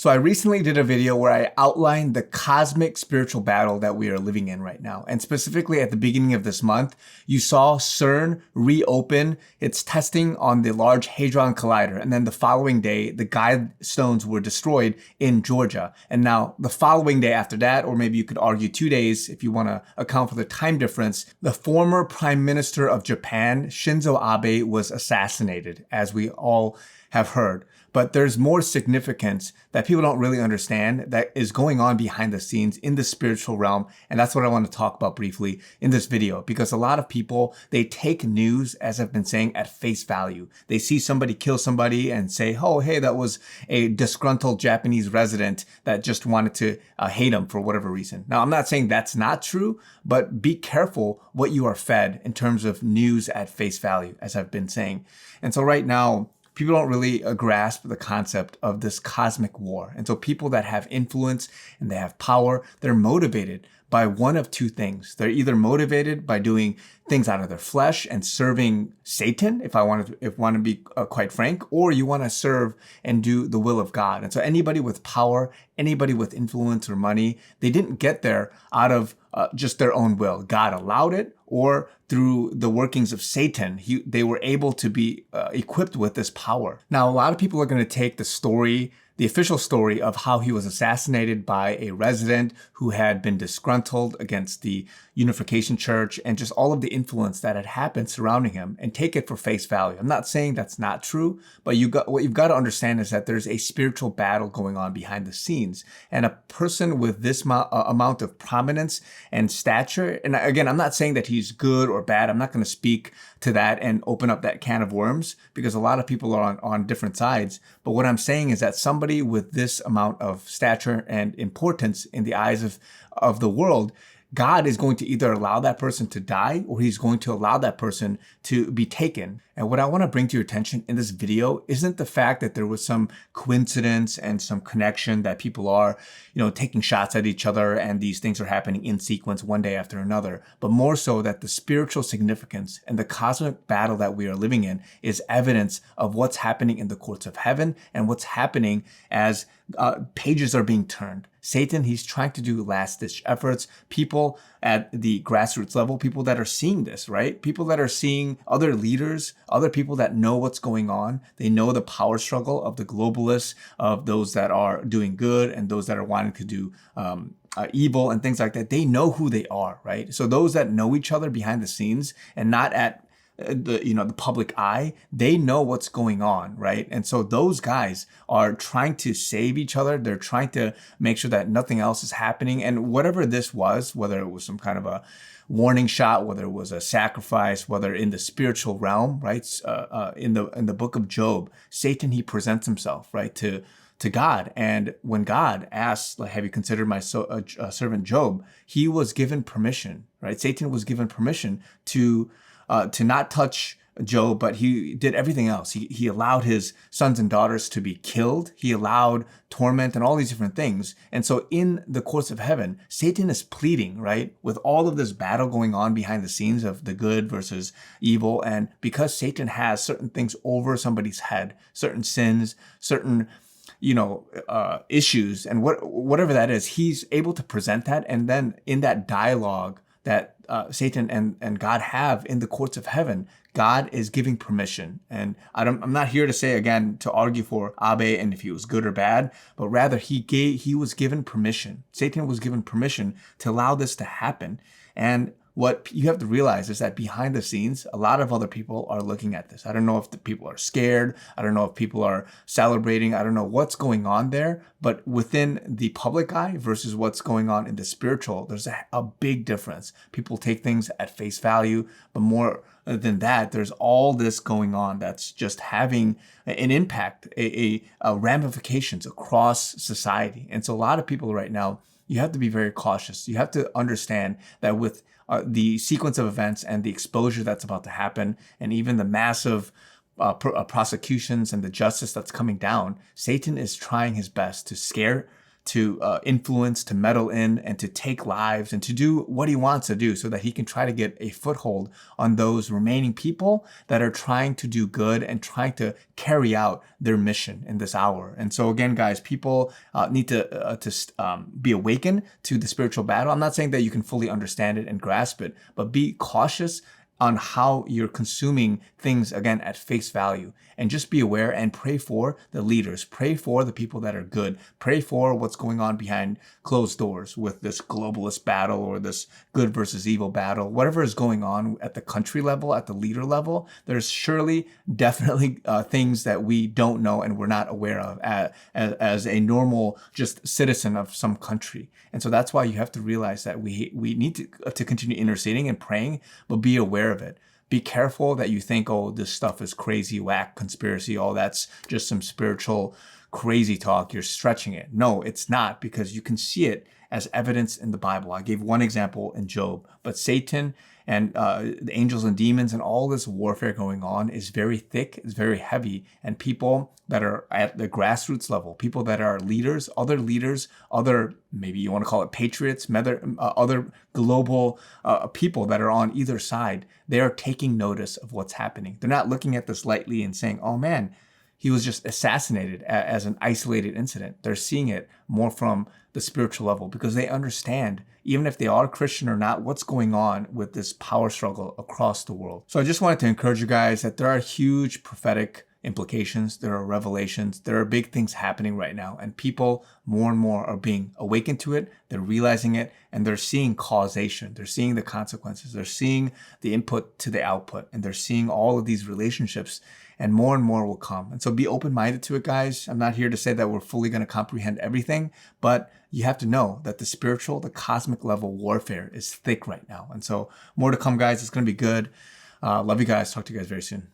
So I recently did a video where I outlined the cosmic spiritual battle that we are living in right now. And specifically at the beginning of this month, you saw CERN reopen its testing on the Large Hadron Collider. And then the following day, the guide stones were destroyed in Georgia. And now the following day after that, or maybe you could argue 2 days if you want to account for the time difference, the former Prime Minister of Japan, Shinzo Abe, was assassinated, as we all have heard. But there's more significance that people don't really understand that is going on behind the scenes in the spiritual realm. And that's what I want to talk about briefly in this video, because a lot of people, they take news, as I've been saying, at face value. They see somebody kill somebody and say, oh, hey, that was a disgruntled Japanese resident that just wanted to hate him for whatever reason. Now, I'm not saying that's not true, but be careful what you are fed in terms of news at face value, as I've been saying. And so right now, people don't really grasp the concept of this cosmic war. And so people that have influence and they have power, they're motivated by one of two things. They're either motivated by doing things out of their flesh and serving Satan, if I want to be quite frank, or you want to serve and do the will of God. And so anybody with power, anybody with influence or money, they didn't get there out of just their own will. God allowed it, or through the workings of Satan, they were able to be equipped with this power. Now, a lot of people are going to take the story, the official story of how he was assassinated by a resident who had been disgruntled against the Unification Church and just all of the influence that had happened surrounding him, and take it for face value. I'm not saying that's not true, but what you've got to understand is that there's a spiritual battle going on behind the scenes. And a person with this amount of prominence and stature, and again, I'm not saying that he's good or bad. I'm not going to speak to that and open up that can of worms, because a lot of people are on different sides. But what I'm saying is that somebody with this amount of stature and importance in the eyes of the world, God is going to either allow that person to die, or he's going to allow that person to be taken. And what I want to bring to your attention in this video isn't the fact that there was some coincidence and some connection that people are, taking shots at each other and these things are happening in sequence one day after another, but more so that the spiritual significance and the cosmic battle that we are living in is evidence of what's happening in the courts of heaven and what's happening as pages are being turned. Satan, he's trying to do last-ditch efforts. People at the grassroots level, people that are seeing this, right? People that are seeing other leaders, other people that know what's going on. They know the power struggle of the globalists, of those that are doing good and those that are wanting to do evil and things like that. They know who they are, right? So those that know each other behind the scenes and not at the public eye, they know what's going on, right? And so those guys are trying to save each other. They're trying to make sure that nothing else is happening. And whatever this was, whether it was some kind of a warning shot, whether it was a sacrifice, whether in the spiritual realm, right? In the book of Job, Satan, he presents himself, right, to God. And when God asks, like, have you considered my servant Job? He was given permission, right? Satan was given permission to not touch Job, but he did everything else. He allowed his sons and daughters to be killed. He allowed torment and all these different things. And so in the courts of heaven, Satan is pleading, right, with all of this battle going on behind the scenes of the good versus evil. And because Satan has certain things over somebody's head, certain sins, certain issues, and whatever that is, he's able to present that. And then in that dialogue that Satan and God have in the courts of heaven, God is giving permission. And I'm not here to say, again, to argue for Abe and if he was good or bad, but rather he was given permission. Satan was given permission to allow this to happen. And what you have to realize is that behind the scenes, a lot of other people are looking at this. I don't know if the people are scared. I don't know if people are celebrating. I don't know what's going on there. But within the public eye versus what's going on in the spiritual, there's a big difference. People take things at face value, but more than that, there's all this going on that's just having an impact, a ramifications across society. And so a lot of people right now, you have to be very cautious. You have to understand that with the sequence of events and the exposure that's about to happen, and even the massive prosecutions and the justice that's coming down, Satan is trying his best to scare to influence, to meddle in, and to take lives and to do what he wants to do so that he can try to get a foothold on those remaining people that are trying to do good and trying to carry out their mission in this hour. And so again, guys, people need to be awakened to the spiritual battle. I'm not saying that you can fully understand it and grasp it, but be cautious on how you're consuming things, again, at face value. And just be aware and pray for the leaders. Pray for the people that are good. Pray for what's going on behind closed doors with this globalist battle or this good versus evil battle. Whatever is going on at the country level, at the leader level, there's surely, definitely things that we don't know and we're not aware of as a normal just citizen of some country. And so that's why you have to realize that we need to continue interceding and praying, but be aware of it. Be careful that you think, oh, this stuff is crazy, whack, conspiracy, oh, that's just some spiritual crazy talk. You're stretching it. No, it's not, because you can see it as evidence in the Bible. I gave one example in Job, but Satan and the angels and demons and all this warfare going on is very thick, it's very heavy. And people that are at the grassroots level, people that are leaders, other, maybe you want to call it patriots, other global people that are on either side, they are taking notice of what's happening. They're not looking at this lightly and saying, oh man, he was just assassinated as an isolated incident. They're seeing it more from the spiritual level because they understand, even if they are Christian or not, what's going on with this power struggle across the world. So I just wanted to encourage you guys that there are huge prophetic implications. There are revelations. There are big things happening right now, and people more and more are being awakened to it. They're realizing it, and they're seeing causation. They're seeing the consequences. They're seeing the input to the output, and they're seeing all of these relationships, and more will come. And so be open-minded to it, guys. I'm not here to say that we're fully going to comprehend everything, but you have to know that the spiritual, the cosmic level warfare is thick right now. And so more to come, guys. It's going to be good. Love you guys. Talk to you guys very soon.